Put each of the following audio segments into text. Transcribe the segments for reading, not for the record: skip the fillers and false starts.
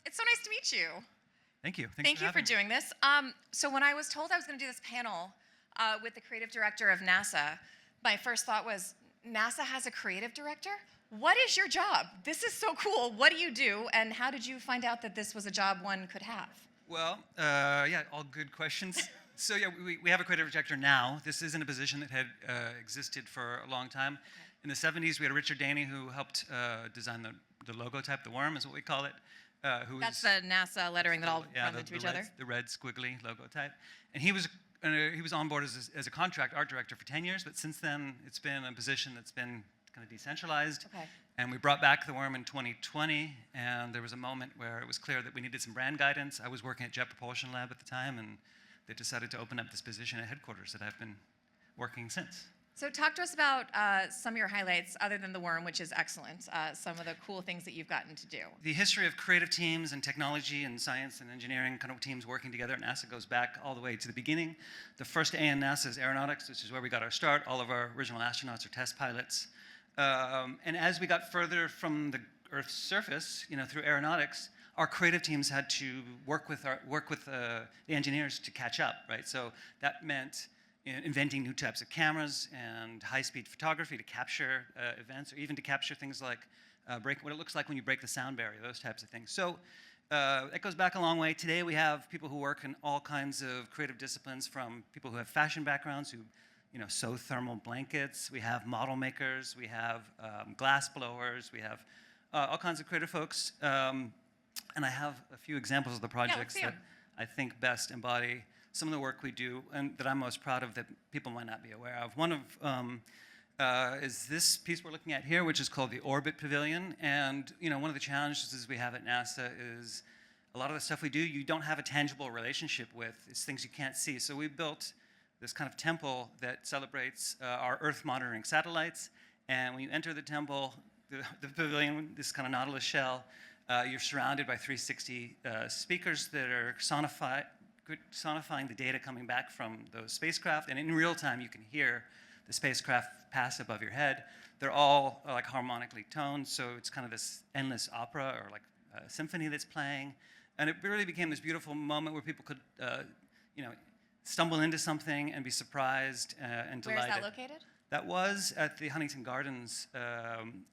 It's so nice to meet you. Thank you. Thank you for doing this. So when I was told I was going to do this panel with the creative director of NASA, my first thought was, NASA has a creative director? What is your job? This is so cool. What do you do? And how did you find out that this was a job one could have? Well, yeah, all good questions. So yeah, we have a creative director now. This isn't a position that had existed for a long time. Okay. In the 70s, we had Richard Daney who helped design the logo type, the worm is what we call it. That's the NASA lettering that all run into each other? The red squiggly logo type. And he was on board as a contract art director for 10 years, but since then it's been a position that's been kind of decentralized. Okay. And we brought back the worm in 2020, and there was a moment where it was clear that we needed some brand guidance. I was working at Jet Propulsion Lab at the time, and they decided to open up this position at headquarters that I've been working since. So talk to us about some of your highlights, other than the worm, which is excellent, some of the cool things that you've gotten to do. The history of creative teams and technology and science and engineering kind of teams working together at NASA goes back all the way to the beginning. The first A in NASA is aeronautics, which is where we got our start. All of our original astronauts are test pilots. And as we got further from the Earth's surface, through aeronautics, our creative teams had to work with the engineers to catch up, right? So that meant inventing new types of cameras and high-speed photography to capture events, or even to capture things like what it looks like when you break the sound barrier, those types of things. So that goes back a long way. Today we have people who work in all kinds of creative disciplines, from people who have fashion backgrounds who sew thermal blankets. We have model makers. We have glass blowers. We have all kinds of creative folks. And I have a few examples of the projects that I think best embody some of the work we do and that I'm most proud of that people might not be aware of. One of is this piece we're looking at here, which is called the Orbit Pavilion. And one of the challenges we have at NASA is a lot of the stuff we do, you don't have a tangible relationship with. It's things you can't see. So we built this kind of temple that celebrates our Earth monitoring satellites. And when you enter the temple, the pavilion, this kind of Nautilus shell, you're surrounded by 360 speakers that are sonifying the data coming back from those spacecraft. And in real time, you can hear the spacecraft pass above your head. They're all like harmonically toned, so it's kind of this endless opera or like a symphony that's playing. And it really became this beautiful moment where people could, stumble into something and be surprised and delighted. Where is that located? That was at the Huntington Gardens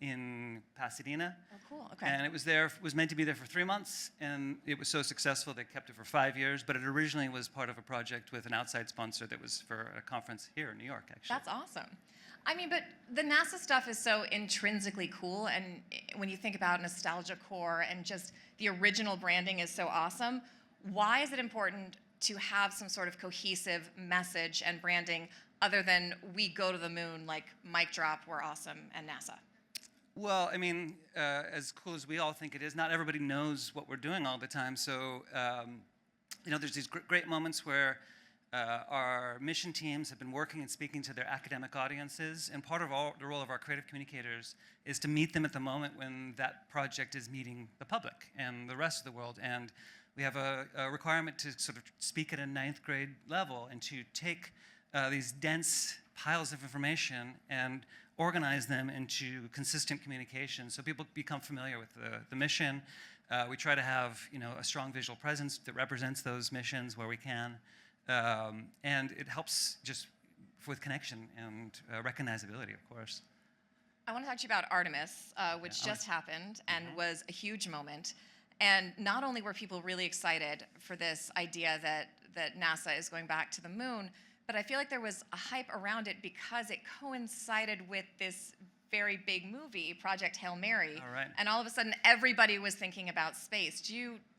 in Pasadena. Oh, cool. Okay. And it was meant to be there for 3 months, and it was so successful they kept it for 5 years. But it originally was part of a project with an outside sponsor that was for a conference here in New York, actually. That's awesome. I mean, but the NASA stuff is so intrinsically cool, and when you think about nostalgia core and just the original branding is so awesome. Why is it important to have some sort of cohesive message and branding other than we go to the moon, like mic drop, we're awesome, and NASA? Well, I mean, as cool as we all think it is, not everybody knows what we're doing all the time. So, there's these great moments where our mission teams have been working and speaking to their academic audiences, and part of the role of our creative communicators is to meet them at the moment when that project is meeting the public and the rest of the world. And we have a requirement to sort of speak at a 9th grade level and to take these dense piles of information and organize them into consistent communication so people become familiar with the mission. We try to have a strong visual presence that represents those missions where we can. And it helps just with connection and recognizability, of course. I want to talk to you about Artemis, which just happened and was a huge moment. And not only were people really excited for this idea that NASA is going back to the moon, but I feel like there was a hype around it because it coincided with this very big movie, Project Hail Mary. All right. And all of a sudden, everybody was thinking about space.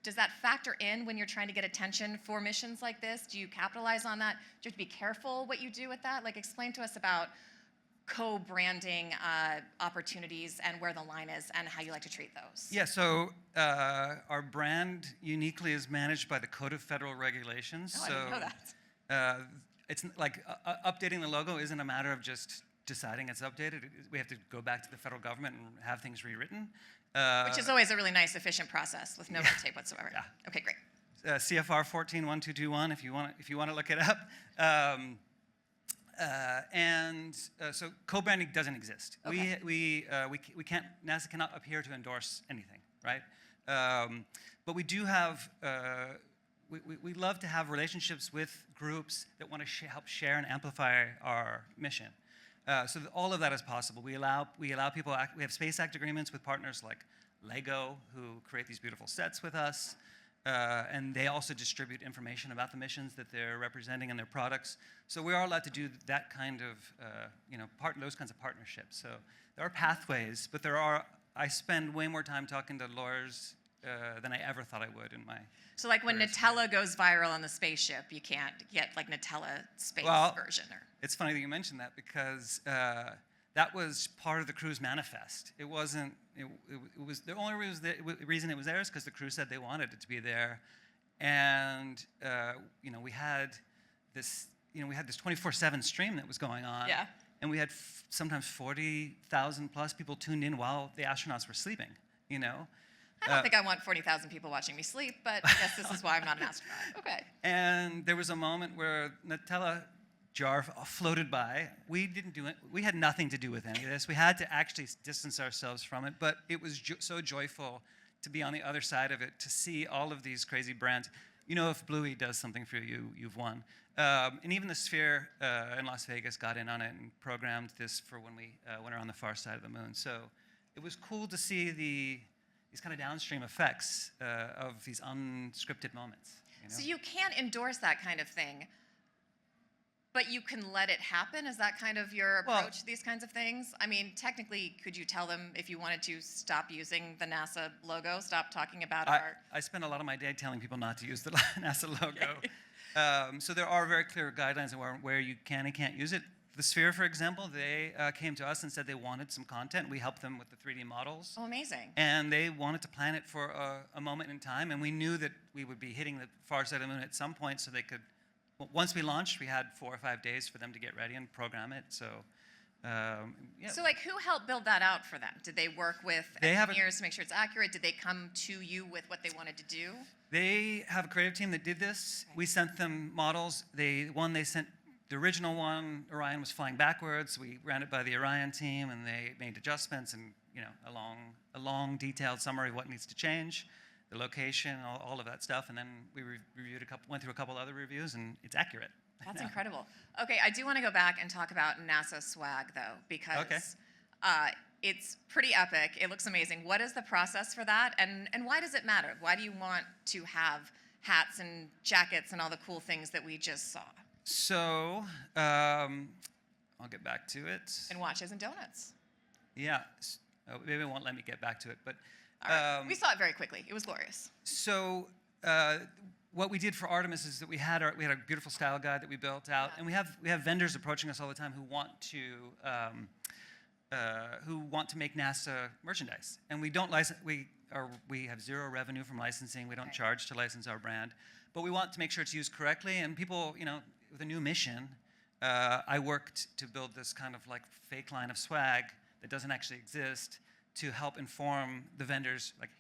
Does that factor in when you're trying to get attention for missions like this? Do you capitalize on that? Do you have to be careful what you do with that? Like, explain to us about co-branding opportunities and where the line is and how you like to treat those. Yeah, so our brand uniquely is managed by the Code of Federal Regulations. Oh, I didn't know that. It's like updating the logo isn't a matter of just deciding it's updated. We have to go back to the federal government and have things rewritten. Which is always a really nice, efficient process with no red tape whatsoever. Yeah. Okay, great. CFR 141221, if you want to look it up. So co-branding doesn't exist. Okay. We can't. NASA cannot appear to endorse anything, right? But we do have, we love to have relationships with groups that want to help share and amplify our mission. So that all of that is possible. We allow people, we have Space Act agreements with partners like Lego, who create these beautiful sets with us. And they also distribute information about the missions that they're representing in their products. So we are allowed to do that kind of, those kinds of partnerships. So there are pathways, but I spend way more time talking to lawyers than I ever thought I would in my. So like when Nutella goes viral on the spaceship, you can't get like Nutella space version. It's funny that you mentioned that because that was part of the crew's manifest. It wasn't. It was the only reason it was there is because the crew said they wanted it to be there, and we had this 24/7 stream that was going on. Yeah. And we had sometimes 40,000 plus people tuned in while the astronauts were sleeping. I don't think I want 40,000 people watching me sleep, but I guess this is why I'm not an astronaut. Okay. And there was a moment where Nutella jar floated by. We didn't do it. We had nothing to do with any of this. We had to actually distance ourselves from it, but it was so joyful to be on the other side of it, to see all of these crazy brands. If Bluey does something for you, you've won. And even the Sphere in Las Vegas got in on it and programmed this for when we are on the far side of the moon. So it was cool to see these kind of downstream effects of these unscripted moments. So you can't endorse that kind of thing, but you can let it happen? Is that kind of your approach to these kinds of things? I mean, technically, could you tell them if you wanted to stop using the NASA logo, stop talking about I spend a lot of my day telling people not to use the NASA logo. So there are very clear guidelines on where you can and can't use it. The Sphere, for example, they came to us and said they wanted some content. We helped them with the 3D models. Oh, amazing. And they wanted to plan it for a moment in time, and we knew that we would be hitting the far side of the moon at some point, so they could, once we launched, we had 4 or 5 days for them to get ready and program it. So, yeah. So, like, who helped build that out for them? Did they work with engineers to make sure it's accurate? Did they come to you with what they wanted to do? They have a creative team that did this. Okay. We sent them models. They sent the original one, Orion was flying backwards. We ran it by the Orion team, and they made adjustments and a long detailed summary of what needs to change, the location, all of that stuff. And then we went through a couple other reviews, and it's accurate. That's incredible. Okay, I do want to go back and talk about NASA swag, though, because it's pretty epic. It looks amazing. What is the process for that, and why does it matter? Why do you want to have hats and jackets and all the cool things that we just saw? So, I'll get back to it. And watches and donuts. Yeah. Maybe it won't let me get back to it, but... All right. We saw it very quickly. It was glorious. So, what we did for Artemis is that we had a beautiful style guide that we built out, and we have vendors approaching us all the time who want to make NASA merchandise, and we don't license. We have zero revenue from licensing. We don't charge to license our brand, but we want to make sure it's used correctly. And people, with a new mission, I worked to build this kind of like fake line of swag that doesn't actually exist to help inform the vendors. Like,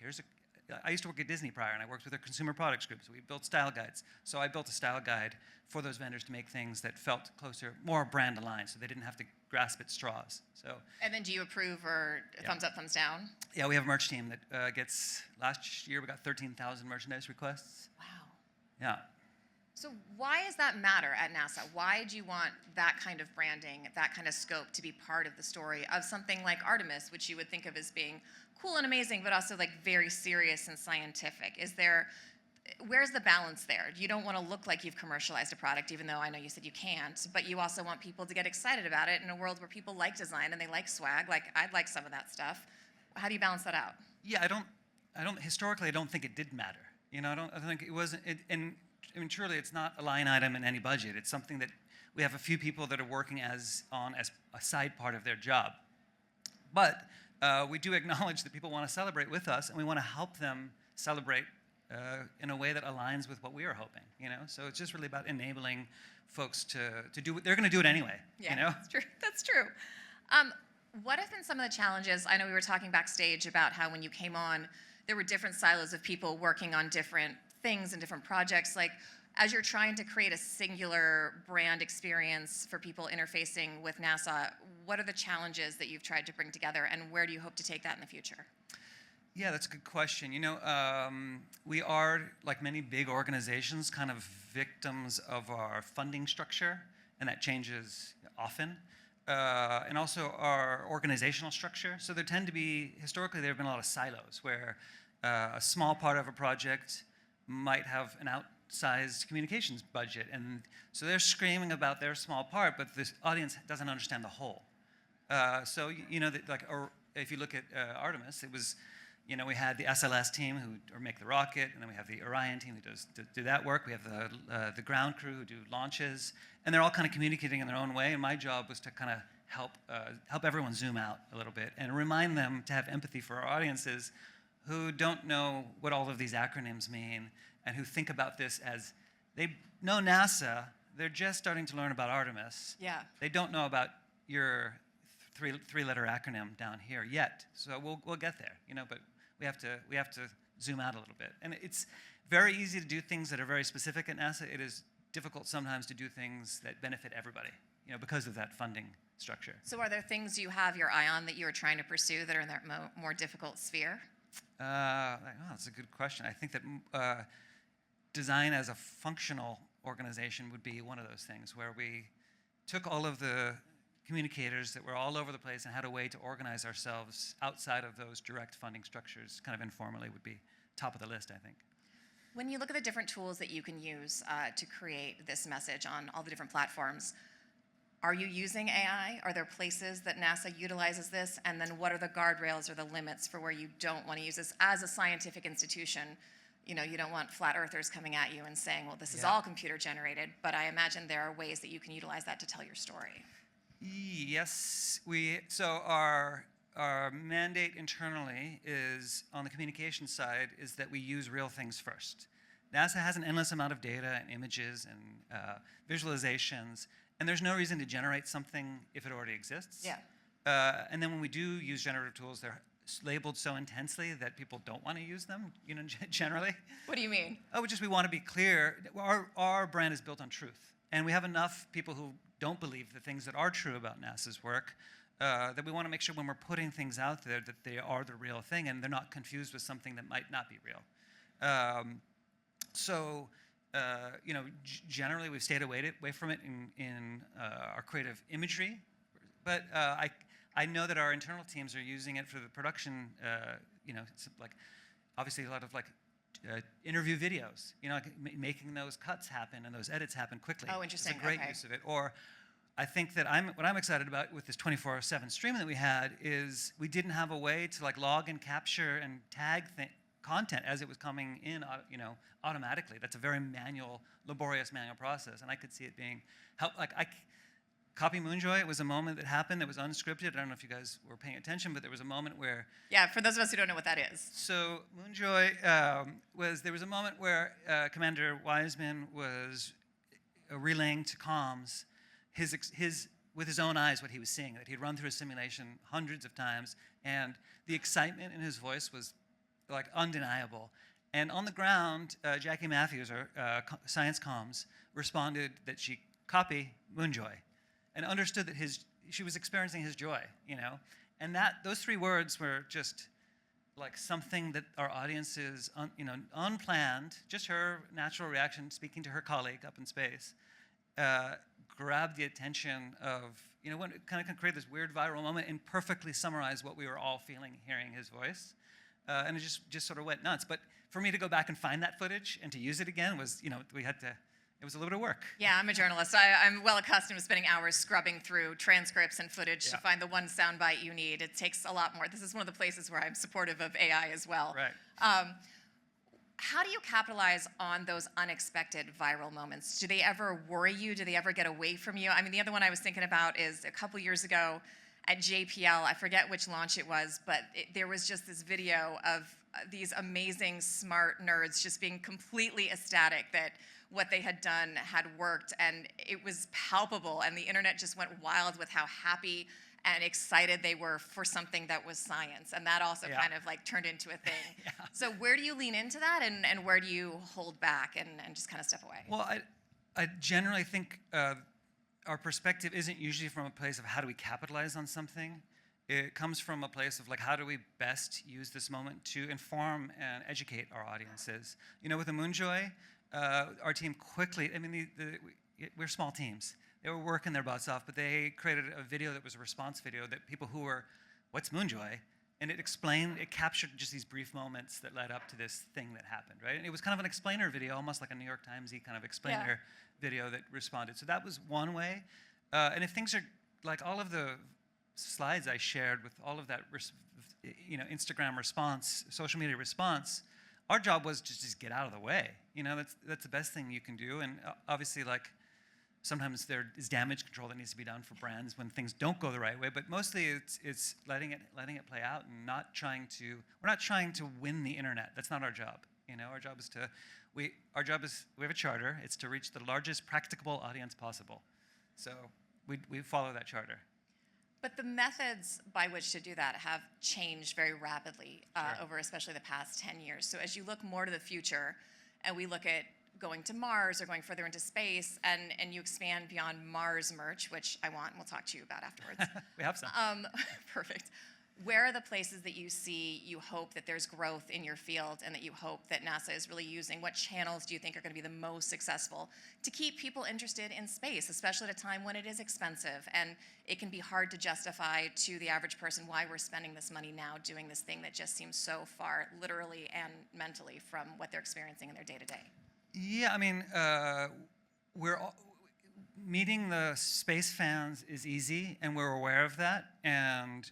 I used to work at Disney prior, and I worked with their consumer products group, so we built style guides. So I built a style guide for those vendors to make things that felt closer, more brand aligned, so they didn't have to grasp at straws. So. And then do you approve or thumbs up, thumbs down? Yeah, we have a merch team that last year we got 13,000 merchandise requests. Wow. Yeah. So why does that matter at NASA? Why do you want that kind of branding, that kind of scope to be part of the story of something like Artemis, which you would think of as being cool and amazing, but also like very serious and scientific? Where's the balance there? You don't want to look like you've commercialized a product, even though I know you said you can't, but you also want people to get excited about it in a world where people like design and they like swag. Like, I'd like some of that stuff. How do you balance that out? Yeah, historically, I don't think it did matter. I think it wasn't, truly, it's not a line item in any budget. It's something that we have a few people that are working as a side part of their job. But we do acknowledge that people want to celebrate with us, and we want to help them celebrate in a way that aligns with what we are hoping. So it's just really about enabling folks to do what they're going to do it anyway. Yeah, that's true. That's true. What have been some of the challenges? I know we were talking backstage about how when you came on, there were different silos of people working on different things and different projects. Like, as you're trying to create a singular brand experience for people interfacing with NASA, what are the challenges that you've tried to bring together, and where do you hope to take that in the future? Yeah, that's a good question. We are, like many big organizations, kind of victims of our funding structure, and that changes often. And also our organizational structure. So there tend to be, historically, there have been a lot of silos where a small part of a project might have an outsized communications budget. And so they're screaming about their small part, but the audience doesn't understand the whole. So, if you look at Artemis, it was, we had the SLS team who make the rocket, and then we have the Orion team who do that work. We have the ground crew who do launches, and they're all kind of communicating in their own way. And my job was to kind of help everyone zoom out a little bit and remind them to have empathy for our audiences who don't know what all of these acronyms mean and who think about this as they know NASA. They're just starting to learn about Artemis. Yeah. They don't know about your three-letter acronym down here yet. So we'll get there, but we have to zoom out a little bit. And it's very easy to do things that are very specific at NASA. It is difficult sometimes to do things that benefit everybody, because of that funding structure. So are there things you have your eye on that you're trying to pursue that are in that more difficult sphere? That's a good question. I think that design as a functional organization would be one of those things where we took all of the communicators that were all over the place and had a way to organize ourselves outside of those direct funding structures, kind of informally, would be top of the list, I think. When you look at the different tools that you can use to create this message on all the different platforms, are you using AI? Are there places that NASA utilizes this? And then what are the guardrails or the limits for where you don't want to use this as a scientific institution? You don't want flat earthers coming at you and saying, well, this is all computer generated, but I imagine there are ways that you can utilize that to tell your story. Yes, so our mandate internally is, on the communication side, is that we use real things first. NASA has an endless amount of data and images and visualizations, and there's no reason to generate something if it already exists. Yeah. And then when we do use generative tools, they're labeled so intensely that people don't want to use them, generally. What do you mean? Oh, we want to be clear. Our brand is built on truth, and we have enough people who don't believe the things that are true about NASA's work, that we want to make sure when we're putting things out there that they are the real thing and they're not confused with something that might not be real. Generally we've stayed away from it in our creative imagery, but I know that our internal teams are using it for the production, it's like obviously a lot of interview videos, making those cuts happen and those edits happen quickly. Oh, interesting. It's a great use of it. Or I think that what I'm excited about with this 24/7 streaming that we had is we didn't have a way to log and capture and tag content as it was coming in, automatically. That's a very laborious manual process, and I could see it being Copy Moonjoy, it was a moment that happened that was unscripted. I don't know if you guys were paying attention, but there was a moment where... Yeah, for those of us who don't know what that is. So Moonjoy there was a moment where Commander Wiseman was relaying to comms with his own eyes what he was seeing, that he'd run through a simulation hundreds of times, and the excitement in his voice was undeniable. And on the ground, Jackie Matthews, our science comms, responded that she copy Moonjoy, and understood that she was experiencing his joy, and those three words were just something that our audiences, unplanned, just her natural reaction, speaking to her colleague up in space, grabbed the attention of, when it kind of create this weird viral moment and perfectly summarize what we were all feeling, hearing his voice, and it just sort of went nuts. But for me to go back and find that footage and to use it again was, it was a little bit of work. Yeah, I'm a journalist. I'm well accustomed to spending hours scrubbing through transcripts and footage to find the one soundbite you need. It takes a lot more. This is one of the places where I'm supportive of AI as well. Right. How do you capitalize on those unexpected viral moments? Do they ever worry you? Do they ever get away from you? I mean, the other one I was thinking about is a couple years ago at JPL, I forget which launch it was, but there was just this video of these amazing smart nerds just being completely ecstatic that what they had done had worked, and it was palpable, and the internet just went wild with how happy and excited they were for something that was science, and that also kind of turned into a thing. So where do you lean into that, and where do you hold back and just kind of step away? Well, I generally think our perspective isn't usually from a place of how do we capitalize on something. it comes from a place of like, how do we best use this moment to inform and educate our audiences? You know, with the Moonjoy, our team quickly, I mean, we're small teams. They were working their butts off, but they created a video that was a response video that people who were, what's Moonjoy? And it captured just these brief moments that led up to this thing that happened, right? And it was kind of an explainer video, almost like a New York Times-y kind of explainer video that responded. So that was one way. And if things are, like all of the slides I shared with all of that, Instagram response, social media response, our job was to just get out of the way. You know, that's the best thing you can do. And obviously, like, sometimes there is damage control that needs to be done for brands when things don't go the right way, but mostly it's letting it play out and we're not trying to win the internet. That's not our job. You know, our job is we have a charter. It's to reach the largest practicable audience possible. So we follow that charter. But the methods by which to do that have changed very rapidly over especially the past 10 years. So as you look more to the future and we look at going to Mars or going further into space, and you expand beyond Mars merch, which I want, and we'll talk to you about afterwards. We have some. Perfect. Where are the places that you hope that there's growth in your field and that you hope that NASA is really using? What channels do you think are going to be the most successful to keep people interested in space, especially at a time when it is expensive and it can be hard to justify to the average person why we're spending this money now doing this thing that just seems so far, literally and mentally, from what they're experiencing in their day-to-day? Yeah, I mean, meeting the space fans is easy, and we're aware of that. And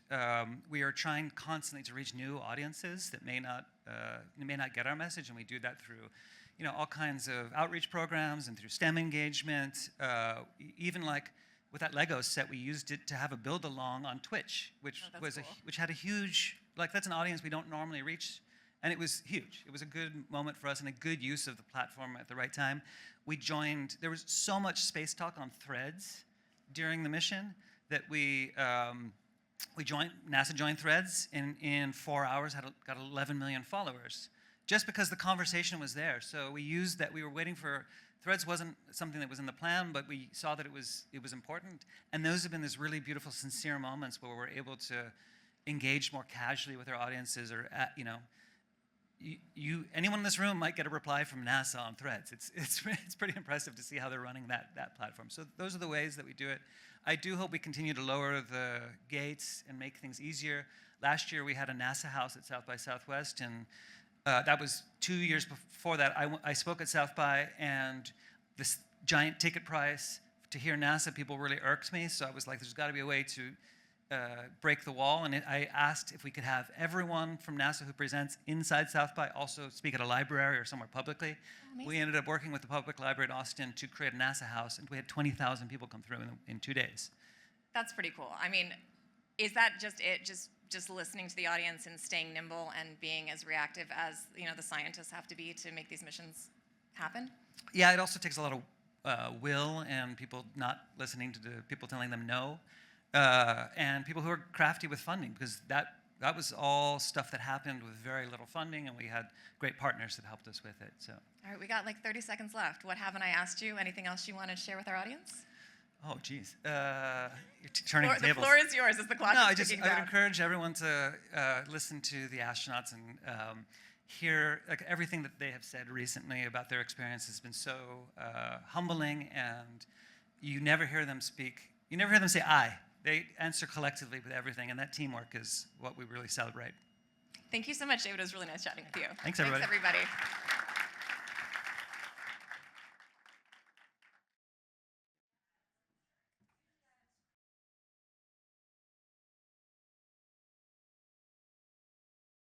we are trying constantly to reach new audiences that may not get our message, and we do that through, all kinds of outreach programs and through STEM engagement. Even like with that Lego set, we used it to have a build along on Twitch, which which had a huge, like, that's an audience we don't normally reach. And it was huge. It was a good moment for us and a good use of the platform at the right time. There was so much space talk on Threads during the mission that NASA joined Threads, in 4 hours got 11 million followers, just because the conversation was there. So we used that. We were waiting for, Threads wasn't something that was in the plan, but we saw that it was important. And those have been these really beautiful, sincere moments where we're able to engage more casually with our audiences, or anyone in this room might get a reply from NASA on Threads. It's pretty impressive to see how they're running that platform. So those are the ways that we do it. I do hope we continue to lower the gates and make things easier. Last year we had a NASA house at South by Southwest, and that was 2 years before that. I spoke at South by, and this giant ticket price to hear NASA people really irked me. So I was like, there's got to be a way to break the wall, and I asked if we could have everyone from NASA who presents inside South by also speak at a library or somewhere publicly. Amazing. We ended up working with the Public Library in Austin to create a NASA house, and we had 20,000 people come through in 2 days. That's pretty cool. I mean, is that just it? Just listening to the audience and staying nimble and being as reactive as the scientists have to be to make these missions happen? Yeah, it also takes a lot of will and people not listening to the people telling them no. And people who are crafty with funding, because that was all stuff that happened with very little funding, and we had great partners that helped us with it. So. All right, we got like 30 seconds left. What haven't I asked you? Anything else you want to share with our audience? Oh, geez. You're turning the tables. The floor is yours as the clock is ticking down. I would encourage everyone to listen to the astronauts and hear everything that they have said recently about their experience has been so humbling, and you never hear them speak. You never hear them say "I." They answer collectively with everything, and that teamwork is what we really celebrate. Thank you so much, David. It was really nice chatting with you. Thanks, everybody. Thanks, everybody.